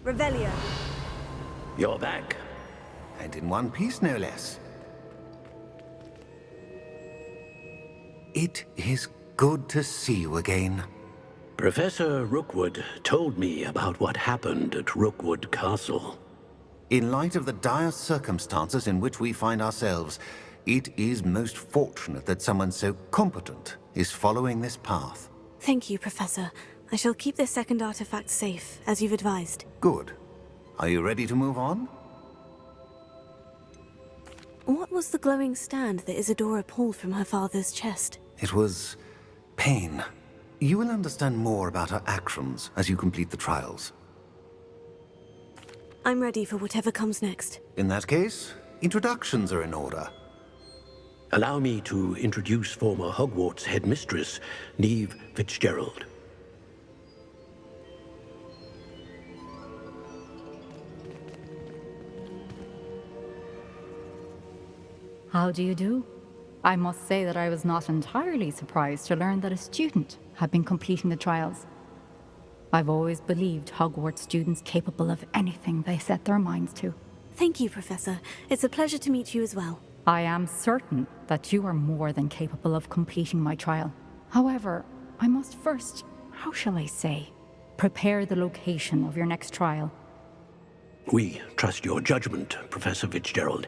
Revelio. You're back. And in one piece, no less. It is good to see you again. Professor Rookwood told me about what happened at Rookwood Castle. In light of the dire circumstances in which we find ourselves, it is most fortunate that someone so competent is following this path. Thank you, Professor. I shall keep this second artifact safe, as you've advised. Good. Are you ready to move on? What was the glowing stand that Isadora pulled from her father's chest? It was pain. You will understand more about her actions as you complete the trials. I'm ready for whatever comes next. In that case, introductions are in order. Allow me to introduce former Hogwarts headmistress, Neve Fitzgerald. How do you do? I must say that I was not entirely surprised to learn that a student had been completing the trials. I've always believed Hogwarts students capable of anything they set their minds to. Thank you, Professor. It's a pleasure to meet you as well. I am certain that you are more than capable of completing my trial. However, I must first, how shall I say, prepare the location of your next trial. We trust your judgment, Professor Fitzgerald.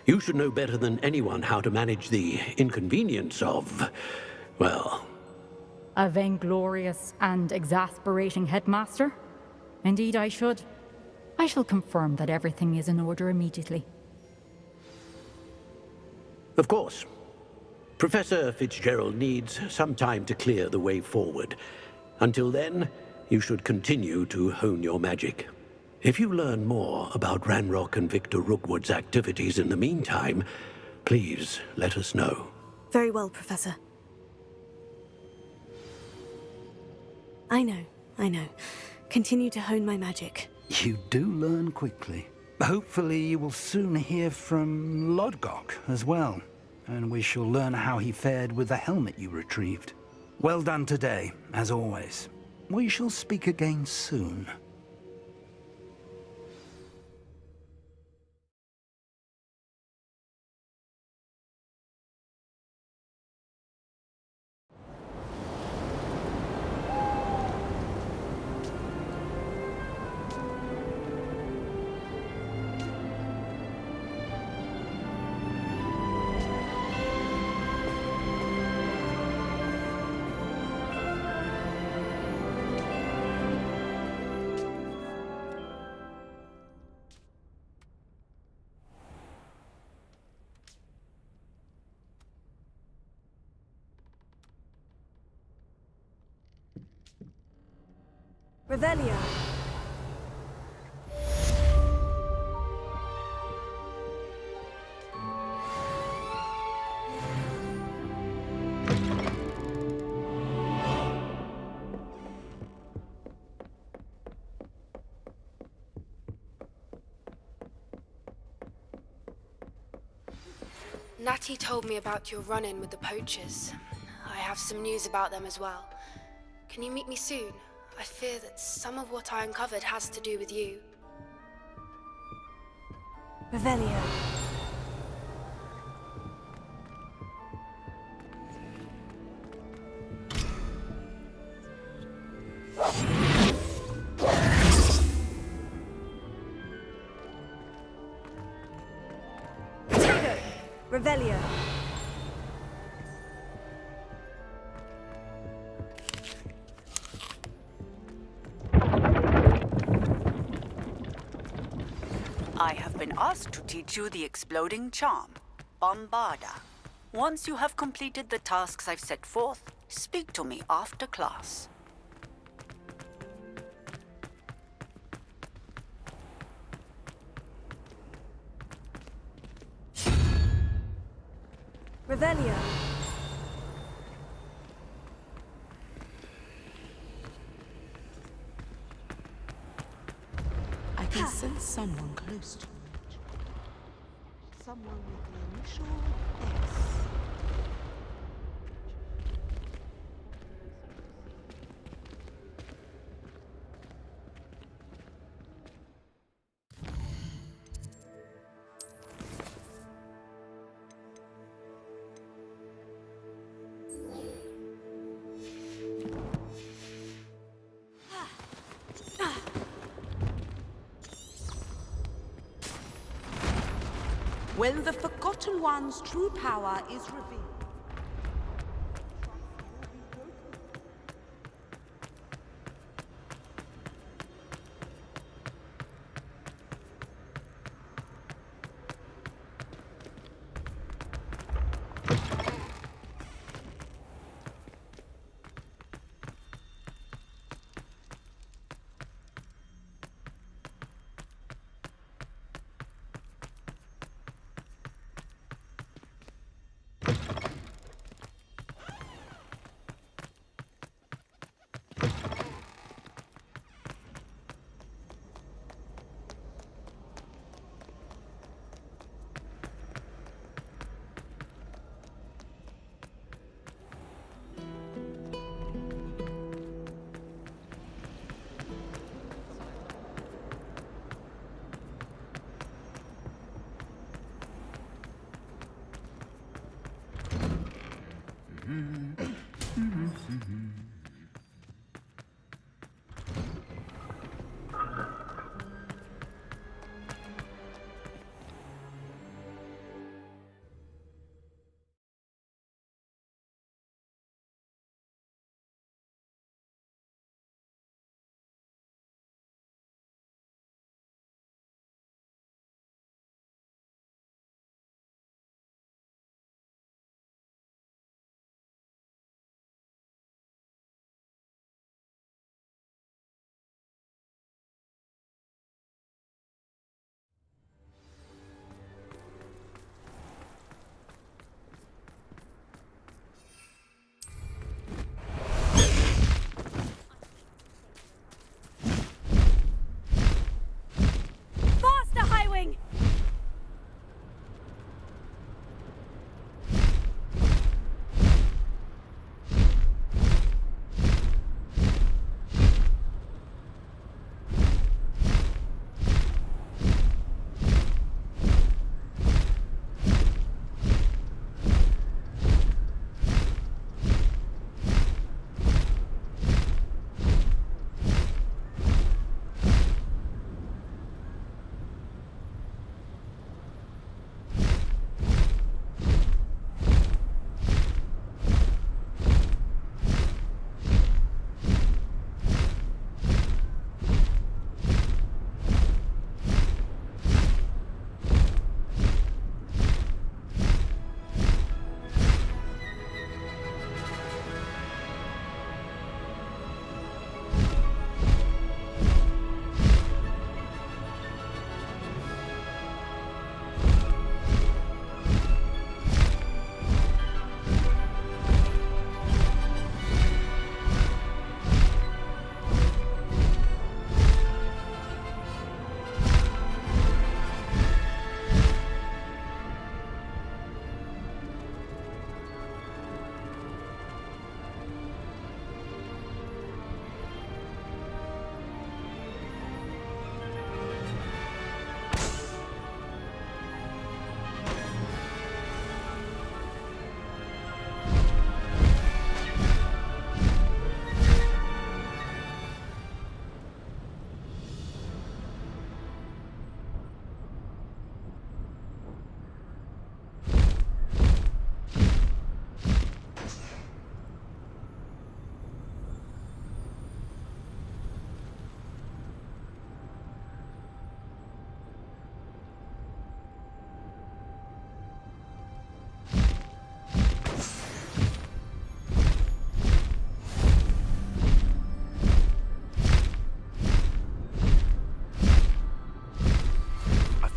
You should know better than anyone how to manage the inconvenience of, well... A vainglorious and exasperating headmaster? Indeed I should. I shall confirm that everything is in order immediately. Of course. Professor Fitzgerald needs some time to clear the way forward. Until then, you should continue to hone your magic. If you learn more about Ranrock and Victor Rookwood's activities in the meantime, please let us know. Very well, Professor. I know. Continue to hone my magic. You do learn quickly. Hopefully you will soon hear from Lodgok as well, and we shall learn how he fared with the helmet you retrieved. Well done today, as always. We shall speak again soon. Revelio. Natty told me about your run-in with the poachers. I have some news about them as well. Can you meet me soon? I fear that some of what I uncovered has to do with you. Revelio. Potato. Revelio. I have been asked to teach you the exploding charm, Bombarda. Once you have completed the tasks I've set forth, speak to me after class. Revelio. I can sense someone close to me. Someone with the initial S. when the Forgotten One's true power is revealed.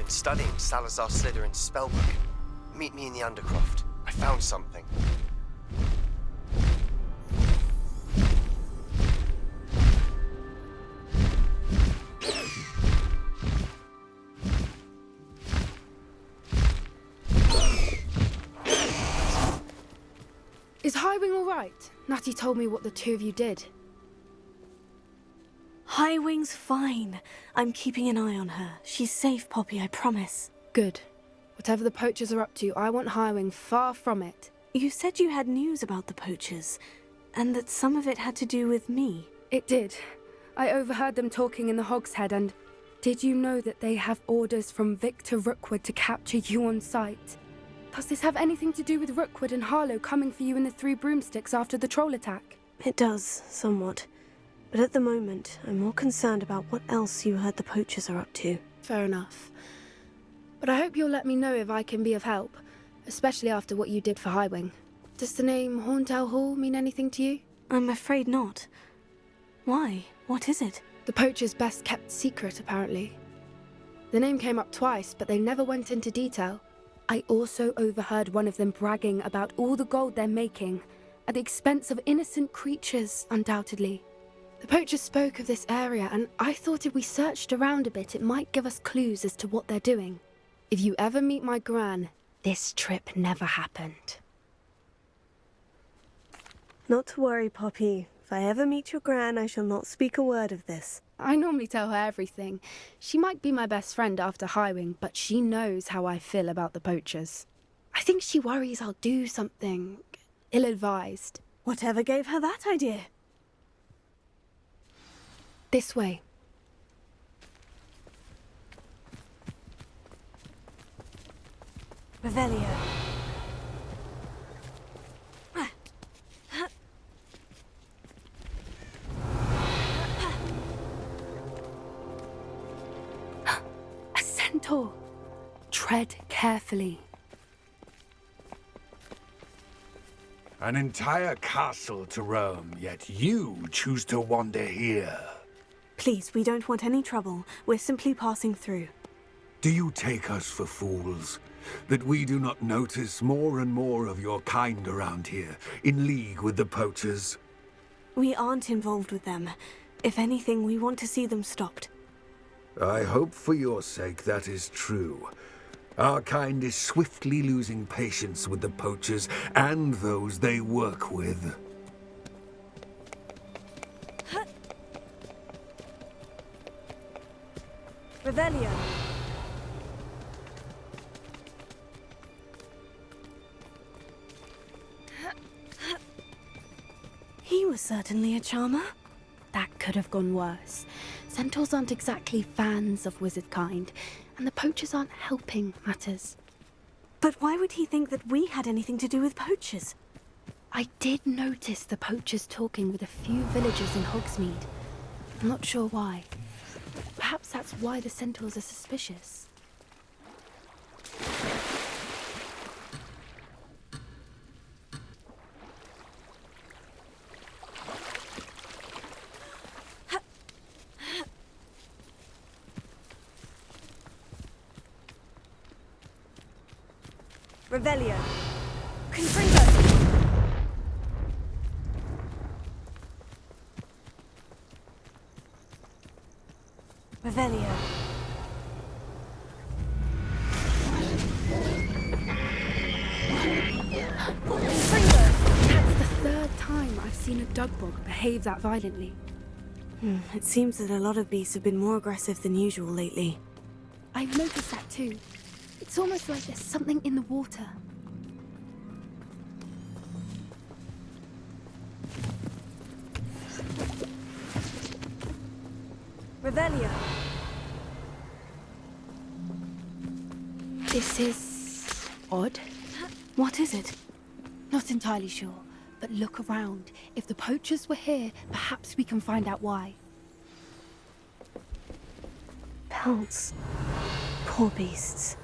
Studying Salazar Slytherin's spellbook. Meet me in the Undercroft. I found something. Is Highwing all right? Natty told me what the two of you did. Highwing's fine. I'm keeping an eye on her. She's safe, Poppy, I promise. Good. Whatever the poachers are up to, I want Highwing far from it. You said you had news about the poachers, and that some of it had to do with me. It did. I overheard them talking in the Hogshead and... Did you know that they have orders from Victor Rookwood to capture you on sight? Does this have anything to do with Rookwood and Harlow coming for you in the Three Broomsticks after the troll attack? It does, somewhat. But at the moment, I'm more concerned about what else you heard the poachers are up to. Fair enough. But I hope you'll let me know if I can be of help, especially after what you did for Highwing. Does the name Horntail Hall mean anything to you? I'm afraid not. Why? What is it? The poachers' best kept secret, apparently. The name came up twice, but they never went into detail. I also overheard one of them bragging about all the gold they're making, at the expense of innocent creatures, undoubtedly. The poachers spoke of this area, and I thought if we searched around a bit, it might give us clues as to what they're doing. If you ever meet my gran, this trip never happened. Not to worry, Poppy. If I ever meet your gran, I shall not speak a word of this. I normally tell her everything. She might be my best friend after Highwing, but she knows how I feel about the poachers. I think she worries I'll do something ill-advised. Whatever gave her that idea? This way. Revelio. A centaur. Tread carefully. An entire castle to roam, yet you choose to wander here. Please, we don't want any trouble. We're simply passing through. Do you take us for fools? That we do not notice more and more of your kind around here, in league with the poachers? We aren't involved with them. If anything, we want to see them stopped. I hope for your sake that is true. Our kind is swiftly losing patience with the poachers and those they work with. Revelio. He was certainly a charmer. That could have gone worse. Centaurs aren't exactly fans of wizard kind, and the poachers aren't helping matters. But why would he think that we had anything to do with poachers? I did notice the poachers talking with a few villagers in Hogsmeade. I'm not sure why. Perhaps that's why the centaurs are suspicious. Revelio. Confringo. Revelio. That's the third time I've seen a dugbog behave that violently. It seems that a lot of beasts have been more aggressive than usual lately. I've noticed that too. It's almost like there's something in the water. Revelio. This is odd. What is it? Not entirely sure, but look around. If the poachers were here, perhaps we can find out why. Pelts. Poor beasts.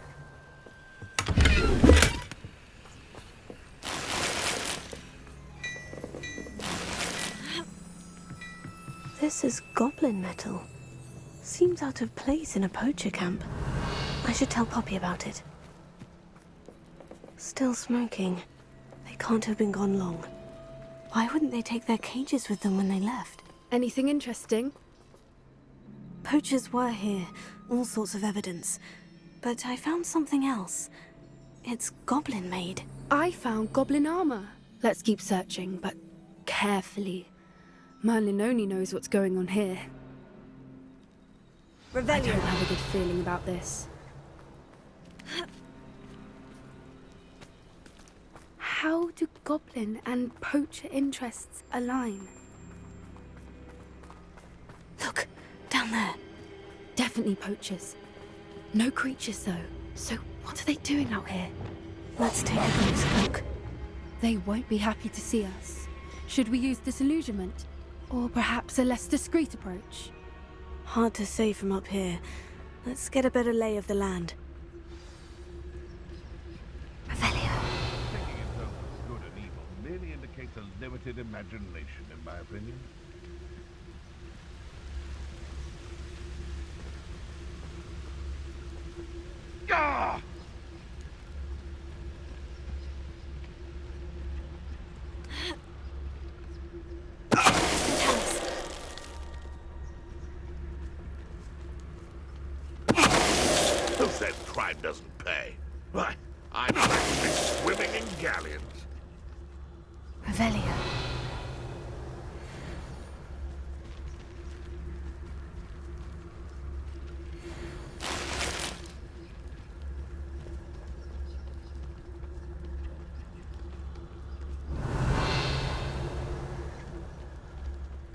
This is goblin metal. Seems out of place in a poacher camp. I should tell Poppy about it. Still smoking. They can't have been gone long. Why wouldn't they take their cages with them when they left? Anything interesting? Poachers were here. All sorts of evidence. But I found something else. It's goblin-made. I found goblin armor. Let's keep searching, but carefully. Merlin only knows what's going on here. I don't have a good feeling about this. How do goblin and poacher interests align? Look, down there. definitely poachers. No creatures, though. So what are they doing out here? Let's take a closer look. They won't be happy to see us. Should we use disillusionment? Or perhaps a less discreet approach? Hard to say from up here. Let's get a better lay of the land. Revelio. Taking in terms of good and evil merely indicates a limited imagination, in my opinion. Ah! Who said crime doesn't pay? Why, I'm practically swimming in galleons. Revelio.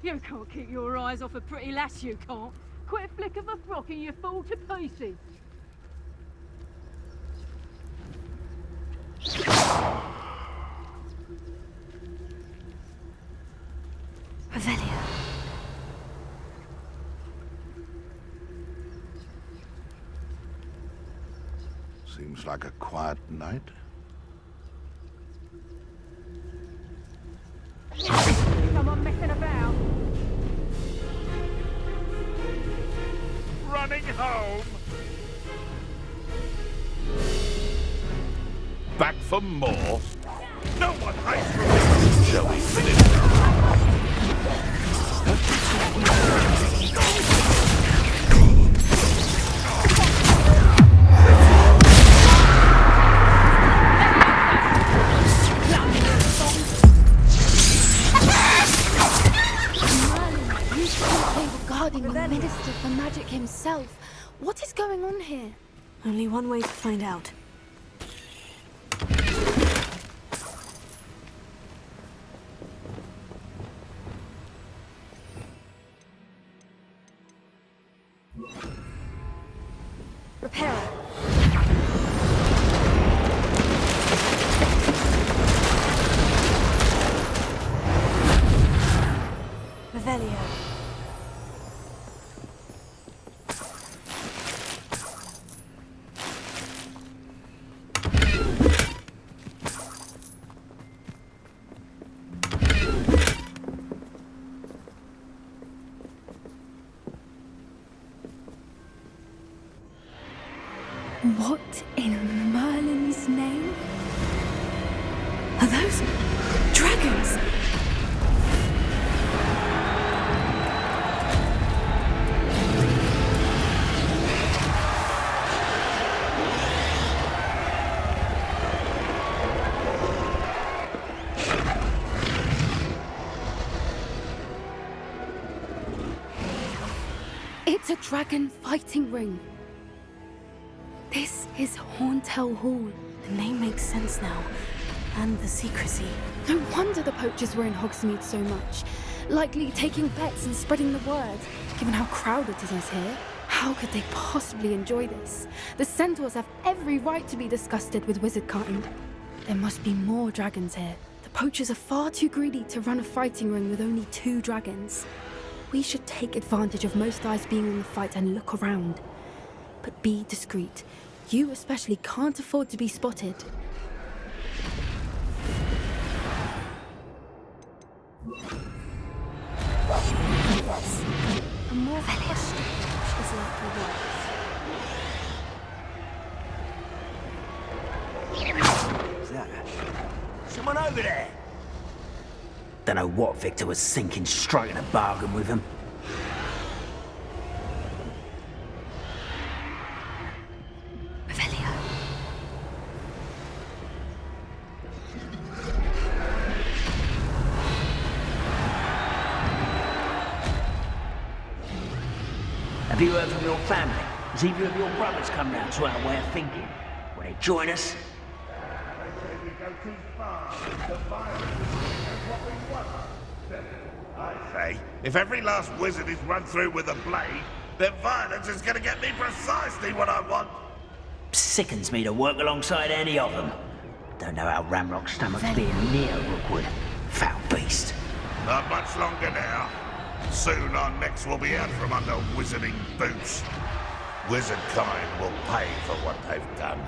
You can't keep your eyes off a pretty lass, you can't. Quit a flick of a frock and you fall to pieces. Revelio. Seems like a quiet night. Someone messing about. Running home. Back for more. No one hides from me. Shall we finish? Guarding the Minister for Magic himself. What is going on here? Only one way to find out. Repairer. Revelio. What in Merlin's name? Are those dragons? It's a dragon fighting ring. This is Horntail Hall. The name makes sense now. And the secrecy. No wonder the poachers were in Hogsmeade so much. Likely taking bets and spreading the word, given how crowded it is here. How could they possibly enjoy this? The centaurs have every right to be disgusted with wizard kind. There must be more dragons here. The poachers are far too greedy to run a fighting ring with only 2 dragons. We should take advantage of most eyes being in the fight and look around. But be discreet. You especially can't afford to be spotted. Yes. A more hostile is likely Is that someone over there? Don't know what Victor was thinking, striking a bargain with him. Revelio. Have you heard from your family? Has either of your brothers come round to our way of thinking? Will they join us? We go too far. The virus is what we want. I say, if every last wizard is run through with a blade, Their violence is gonna get me precisely what I want. Sickens me to work alongside any of them. Don't know how Ramrock's stomach's being near Rookwood. Foul beast. Not much longer now. Soon our necks will be out from under wizarding boots. Wizard kind will pay for what they've done.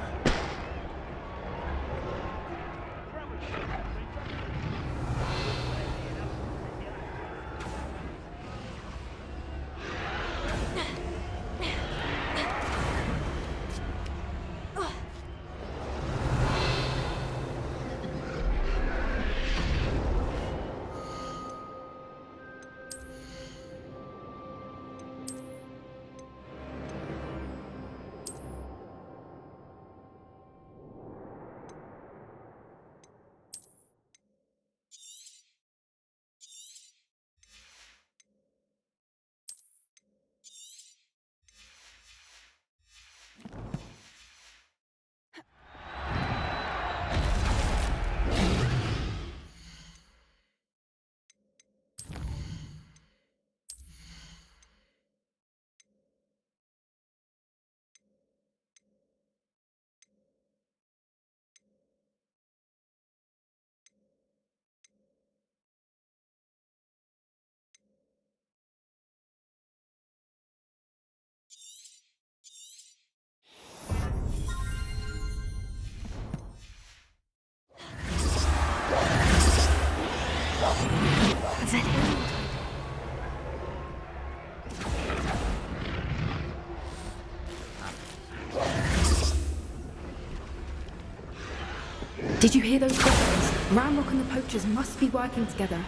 Did you hear those footsteps? Ramrock and the poachers must be working together.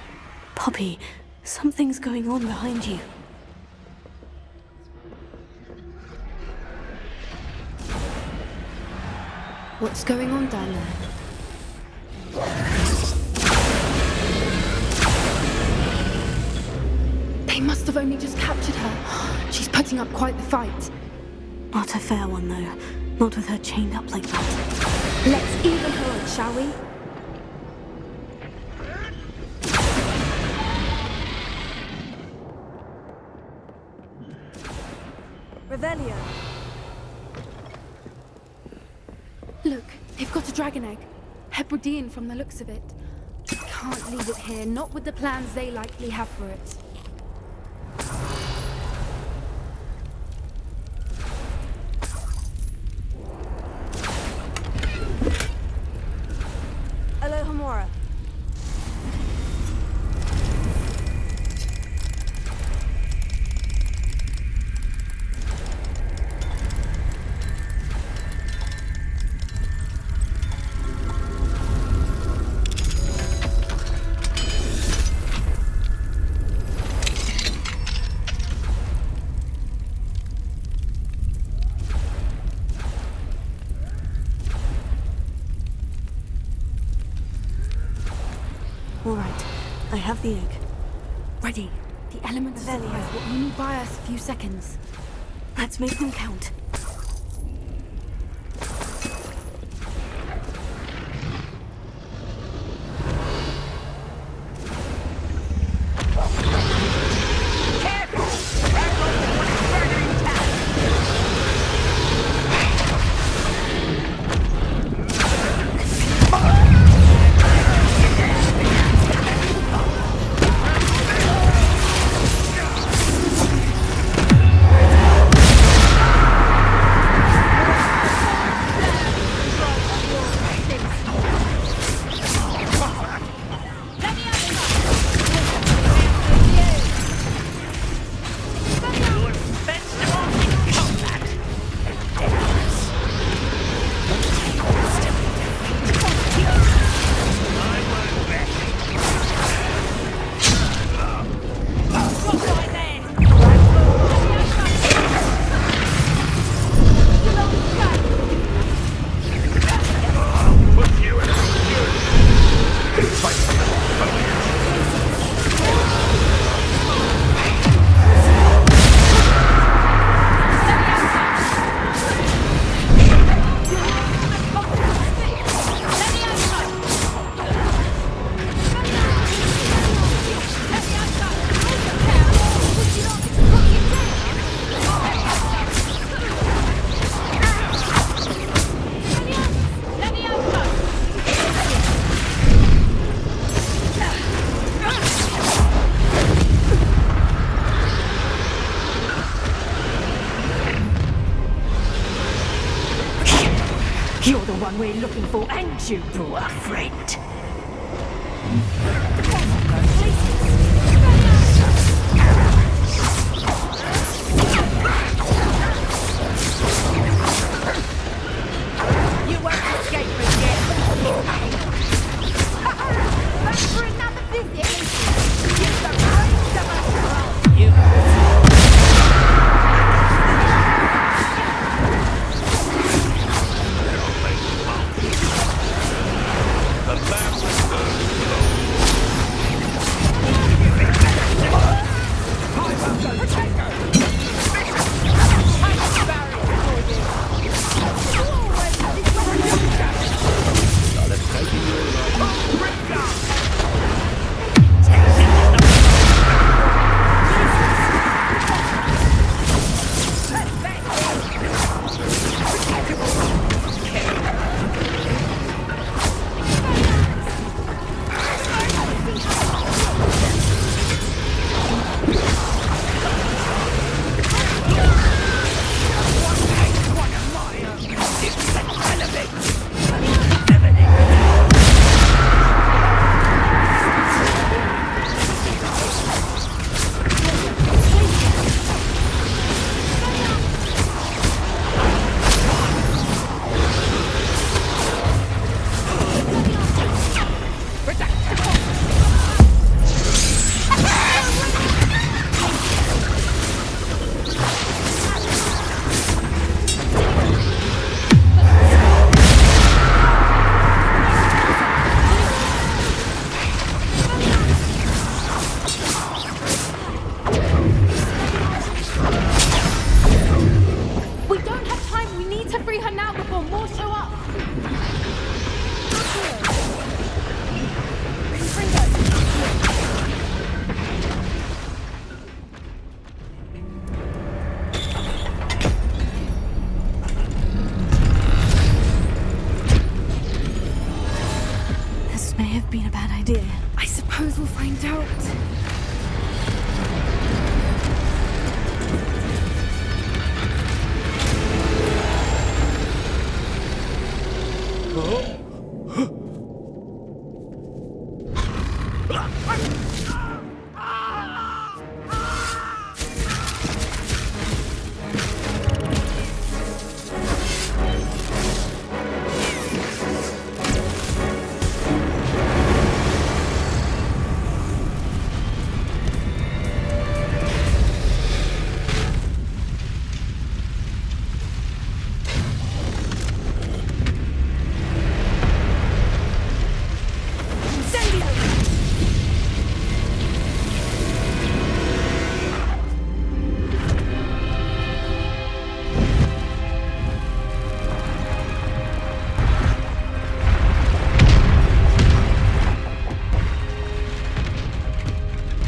Poppy, something's going on behind you. What's going on down there? They must have only just captured her. She's putting up quite the fight. Not a fair one, though. Not with her chained up like that. Let's even her, shall we? Revelio. Look, they've got a dragon egg. Hebridean from the looks of it. Can't leave it here, not with the plans they likely have for it. Alohomora. All right, I have the egg. Ready. The elements of surprise will only buy us a few seconds. Let's make them count. one we're looking for, and you, poor friend. You won't escape us yet. Back for another visit. Use the brains of us all. You. The lamp burns low. I suppose we'll find out.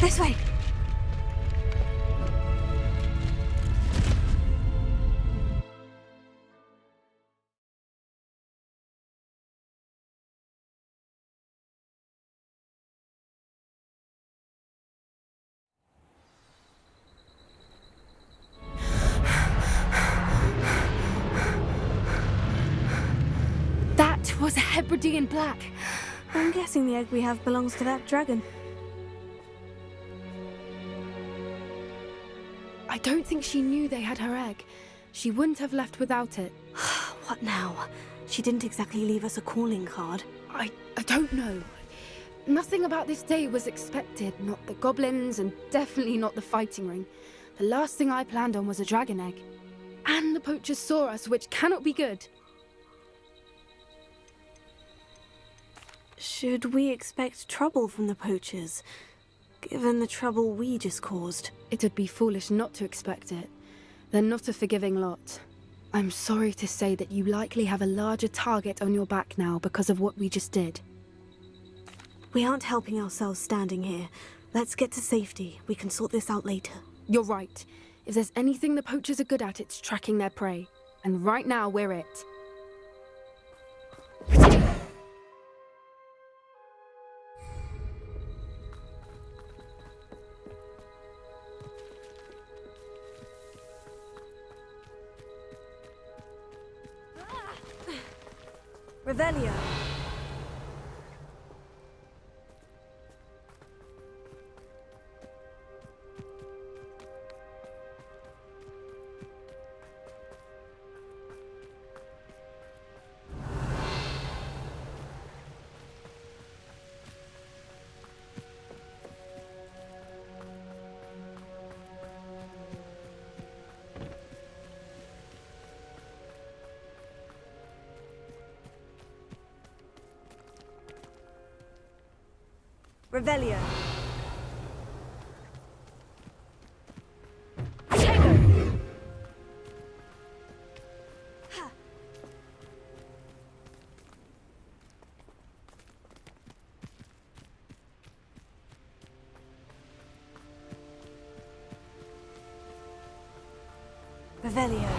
This way. That was a Hebridean black. I'm guessing the egg we have belongs to that dragon. I don't think she knew they had her egg. She wouldn't have left without it. What now? She didn't exactly leave us a calling card. I don't know. Nothing about this day was expected. Not the goblins, and definitely not the fighting ring. The last thing I planned on was a dragon egg. And the poachers saw us, which cannot be good. Should we expect trouble from the poachers, given the trouble we just caused? It would be foolish not to expect it. They're not a forgiving lot. I'm sorry to say that you likely have a larger target on your back now because of what we just did. We aren't helping ourselves standing here. Let's get to safety. We can sort this out later. You're right. If there's anything the poachers are good at, it's tracking their prey. And right now, we're it. Revelio. Revelio. Revelio.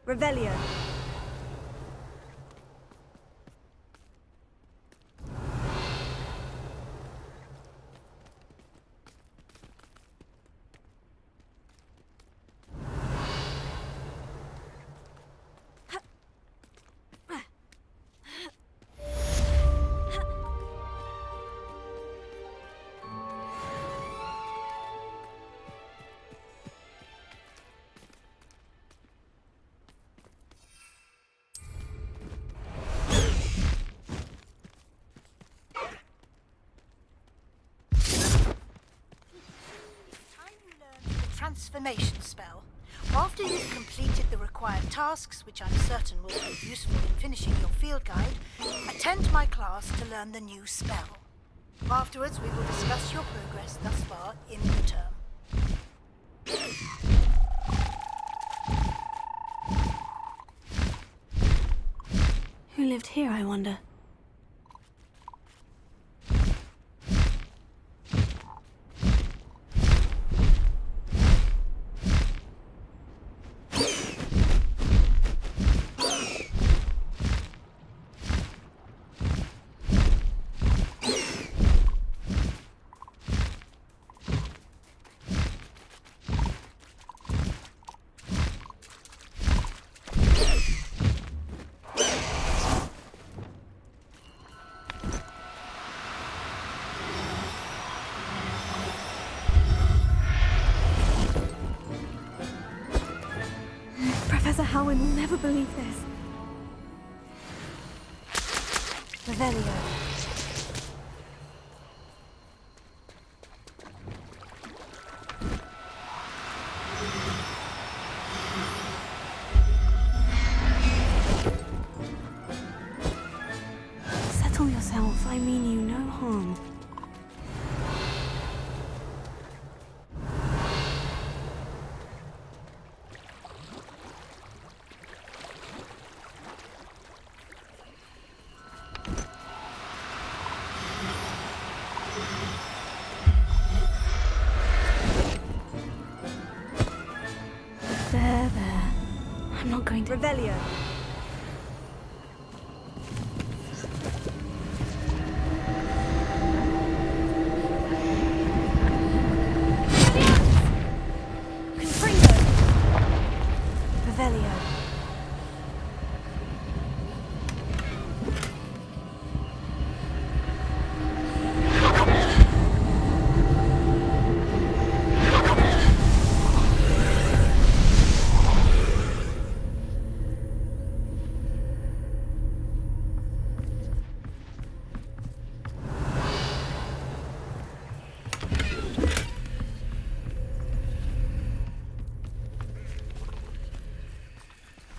Revelio. Transformation spell. After you've completed the required tasks, which I'm certain will prove useful in finishing your field guide, attend my class to learn the new spell. Afterwards, we will discuss your progress thus far in the term. Who lived here, I wonder? Professor Howard will never believe this. Revelio. Settle yourself. I mean you no harm. There. I'm not going to... Revelio. Revelio.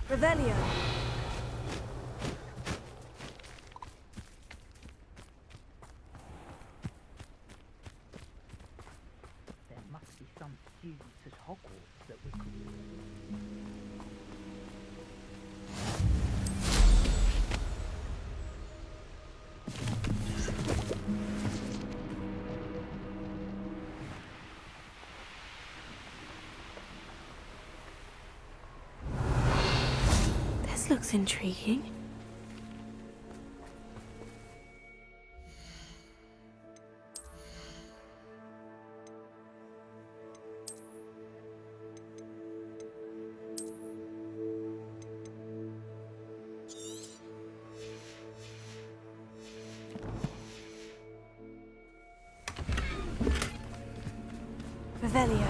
Revelio. There must be some students at Hogwarts that This looks intriguing. Revelio.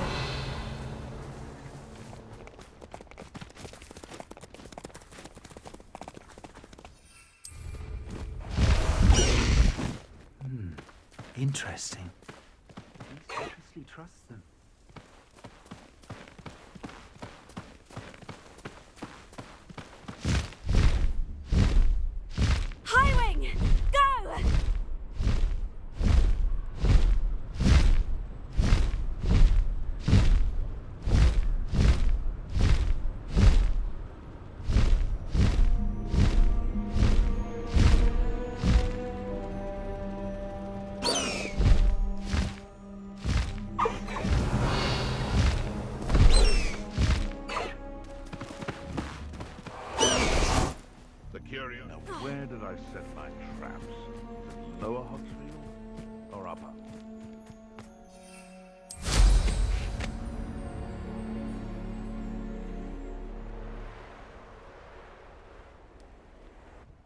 Interesting. I consciously trust them. Highwing! Go! Now, where did I set my traps? Is it lower Hogsfield or upper?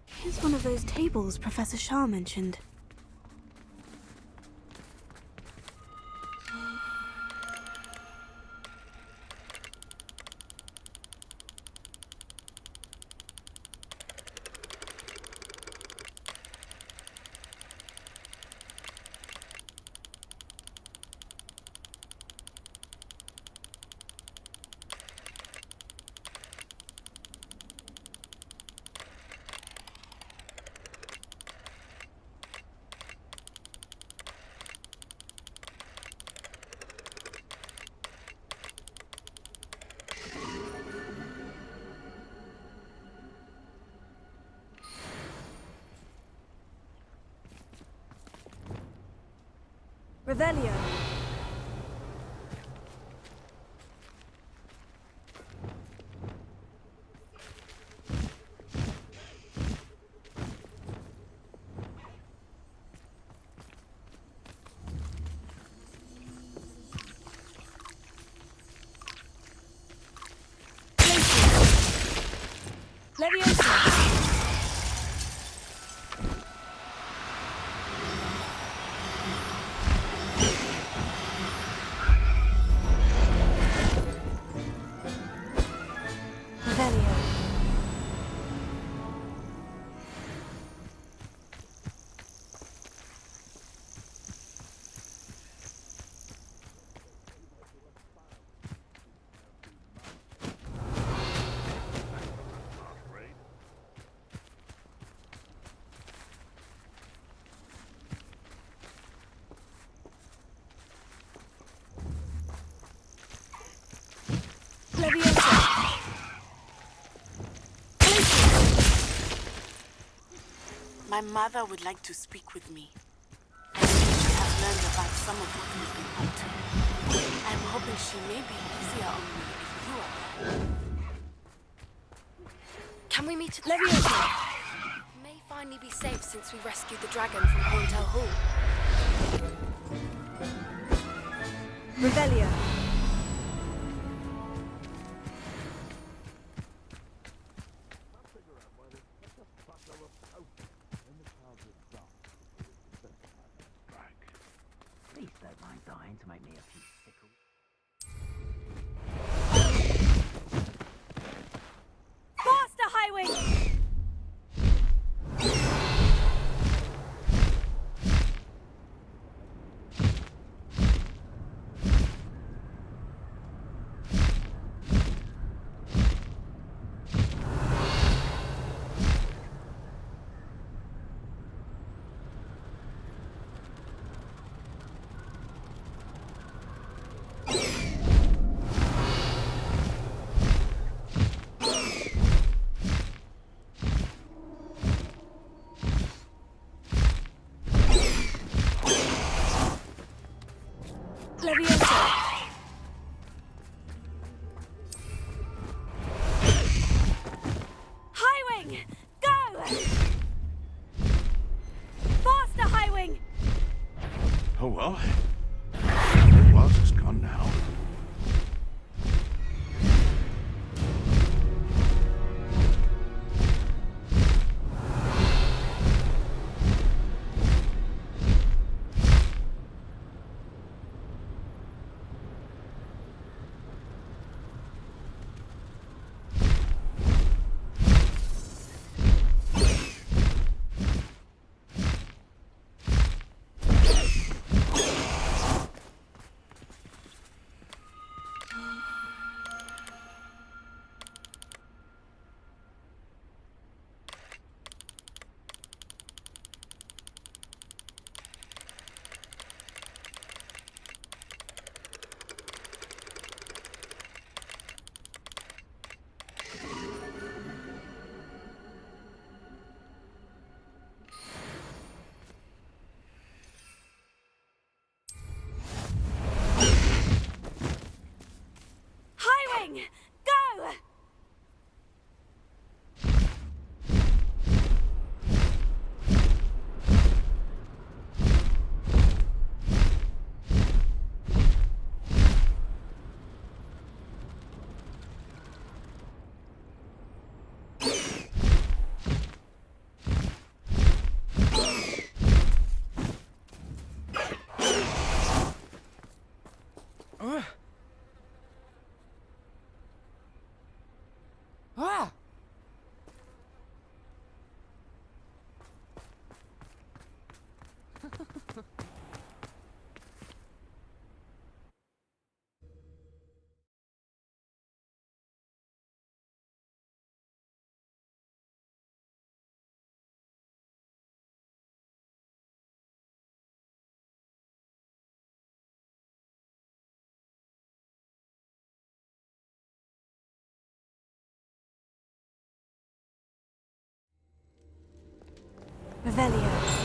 Here's one of those tables Professor Shah mentioned. Revelio. Leviosa. My mother would like to speak with me. I think she has learned about some of what we've been up to. I'm hoping she may be easier on me if you are there. Can we meet at Leviosa? May finally be safe since we rescued the dragon from Horntail Hall. Revelio. Please don't mind dying to make me a few sickles. Faster, Highwing! Highwing! Go! Faster, Highwing! Oh well. It was, it's gone now. Highwing! Go! Ah! Revelio.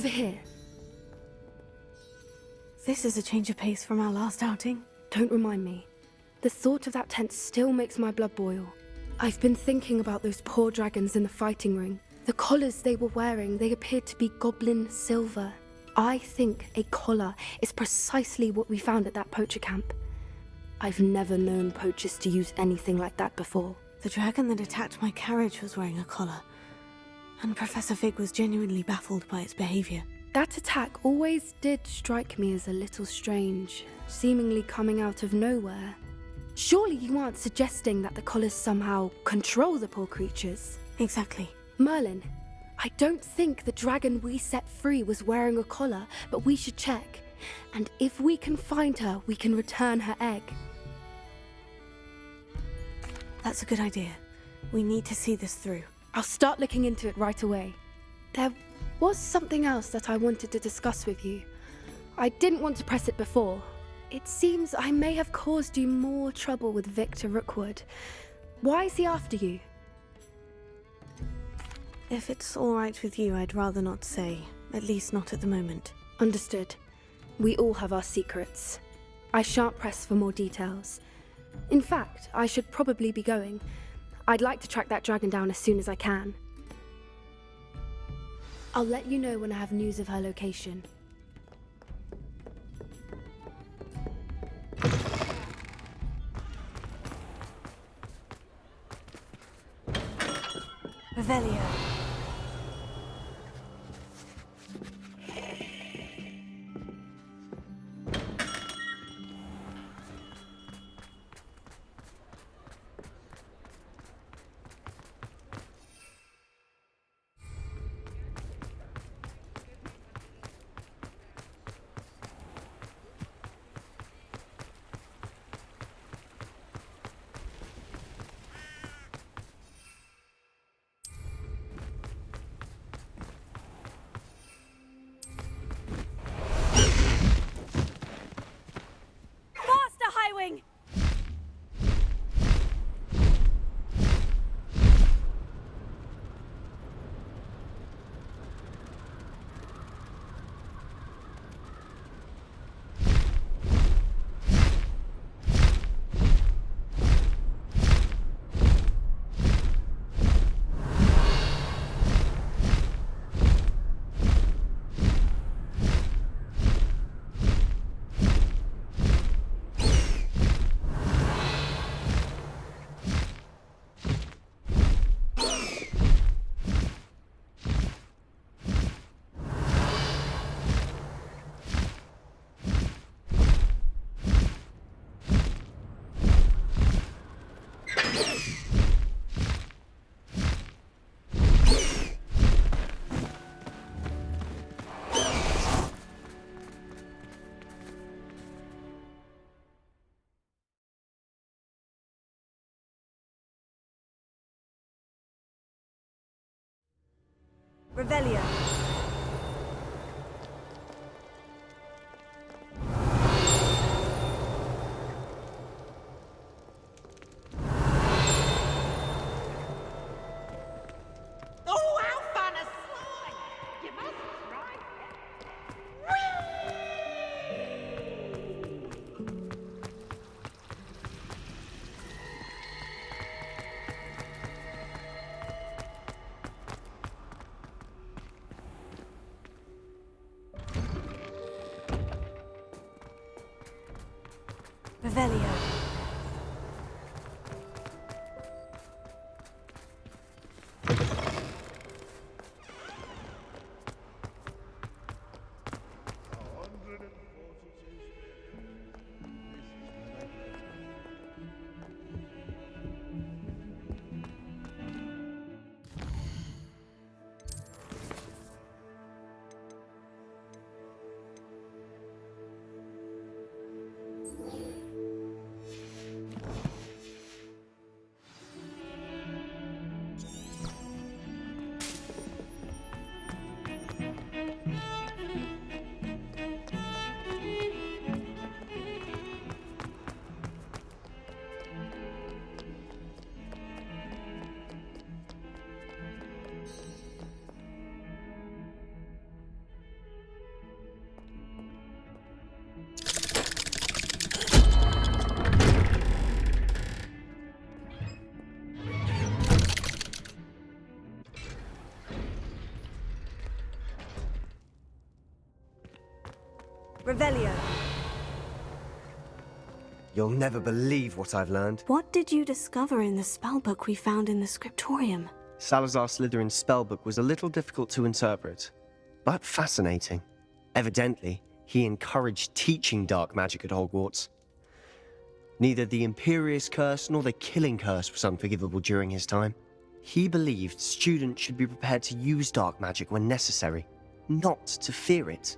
Over here. This is a change of pace from our last outing. Don't remind me. The thought of that tent still makes my blood boil. I've been thinking about those poor dragons in the fighting ring. The collars they were wearing, they appeared to be goblin silver. I think a collar is precisely what we found at that poacher camp. I've never known poachers to use anything like that before. The dragon that attacked my carriage was wearing a collar, and Professor Fig was genuinely baffled by its behavior. That attack always did strike me as a little strange, seemingly coming out of nowhere. Surely you aren't suggesting that the collars somehow control the poor creatures? Exactly. Merlin, I don't think the dragon we set free was wearing a collar, but we should check. And if we can find her, we can return her egg. That's a good idea. We need to see this through. I'll start looking into it right away. There was something else that I wanted to discuss with you. I didn't want to press it before. It seems I may have caused you more trouble with Victor Rookwood. Why is he after you? If it's all right with you, I'd rather not say. At least not at the moment. Understood. We all have our secrets. I shan't press for more details. In fact, I should probably be going. I'd like to track that dragon down as soon as I can. I'll let you know when I have news of her location. Revelio. Highwing! Revelio. Oh, how fun a slide! You must try Revelio. Revelio. You'll never believe what I've learned. What did you discover in the spellbook we found in the scriptorium? Salazar Slytherin's spellbook was a little difficult to interpret, but fascinating. Evidently, he encouraged teaching dark magic at Hogwarts. Neither the Imperious Curse nor the Killing Curse was unforgivable during his time. He believed students should be prepared to use dark magic when necessary, not to fear it.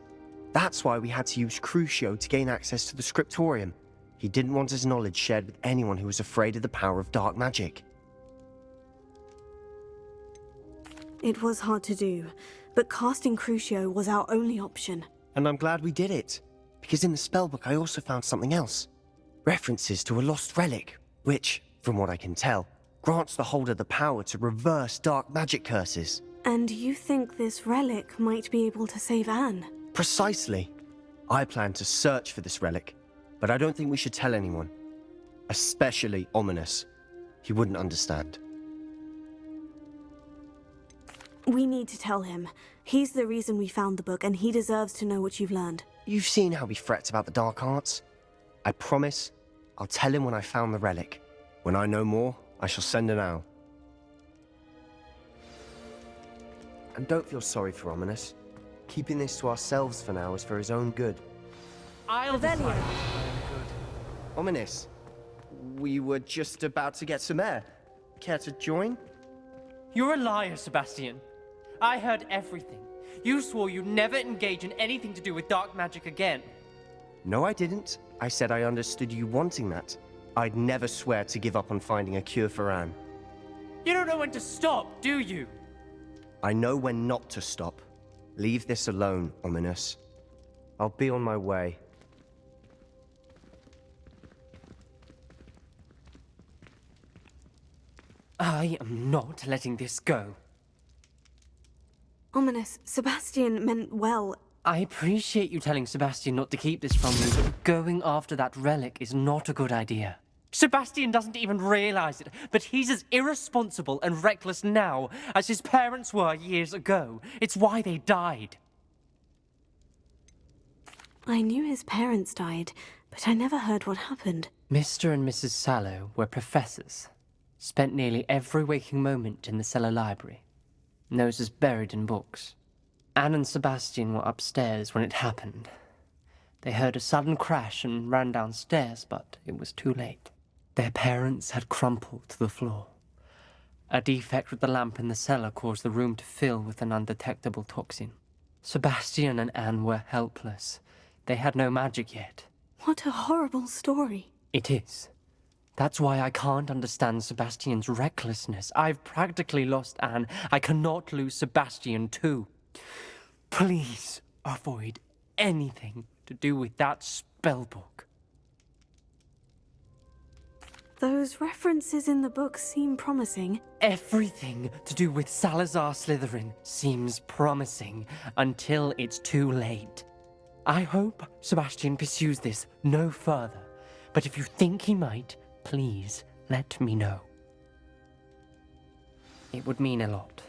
That's why we had to use Crucio to gain access to the scriptorium. He didn't want his knowledge shared with anyone who was afraid of the power of dark magic. It was hard to do, but casting Crucio was our only option. And I'm glad we did it, because in the spellbook I also found something else. References to a lost relic, which, from what I can tell, grants the holder the power to reverse dark magic curses. And you think this relic might be able to save Anne? Precisely. I plan to search for this relic, but I don't think we should tell anyone. Especially Ominous. He wouldn't understand. We need to tell him. He's the reason we found the book, and he deserves to know what you've learned. You've seen how he frets about the dark arts. I promise I'll tell him when I found the relic. When I know more, I shall send an owl. And don't feel sorry for Ominous. Keeping this to ourselves for now is for his own good. I'll decide for my own good. Ominous, we were just about to get some air. Care to join? You're a liar, Sebastian. I heard everything. You swore you'd never engage in anything to do with dark magic again. No, I didn't. I said I understood you wanting that. I'd never swear to give up on finding a cure for Anne. You don't know when to stop, do you? I know when not to stop. Leave this alone, Ominous. I'll be on my way. I am not letting this go. Ominous, Sebastian meant well. I appreciate you telling Sebastian not to keep this from me, but going after that relic is not a good idea. Sebastian doesn't even realize it, but he's as irresponsible and reckless now as his parents were years ago. It's why they died. I knew his parents died, but I never heard what happened. Mr. and Mrs. Sallow were professors. Spent nearly every waking moment in the cellar library. Noses buried in books. Anne and Sebastian were upstairs when it happened. They heard a sudden crash and ran downstairs, but it was too late. Their parents had crumpled to the floor. A defect with the lamp in the cellar caused the room to fill with an undetectable toxin. Sebastian and Anne were helpless. They had no magic yet. What a horrible story. It is. That's why I can't understand Sebastian's recklessness. I've practically lost Anne. I cannot lose Sebastian too. Please avoid anything to do with that spellbook. Those references in the book seem promising. Everything to do with Salazar Slytherin seems promising until it's too late. I hope Sebastian pursues this no further, but if you think he might, please let me know. It would mean a lot.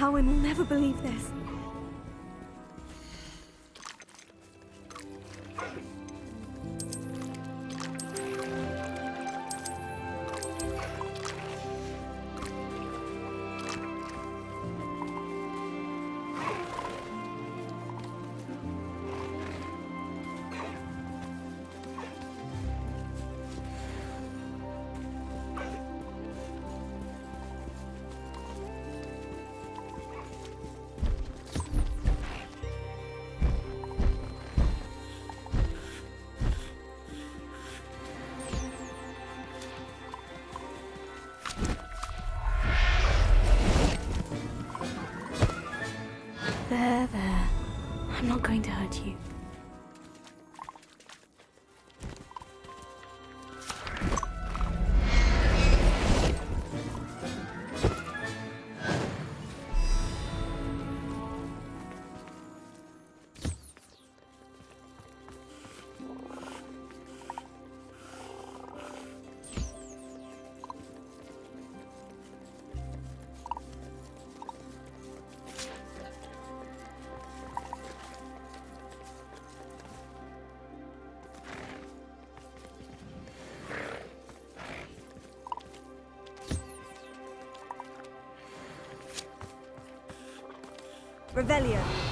Howin will never believe this. There. I'm not going to hurt you. Revelio.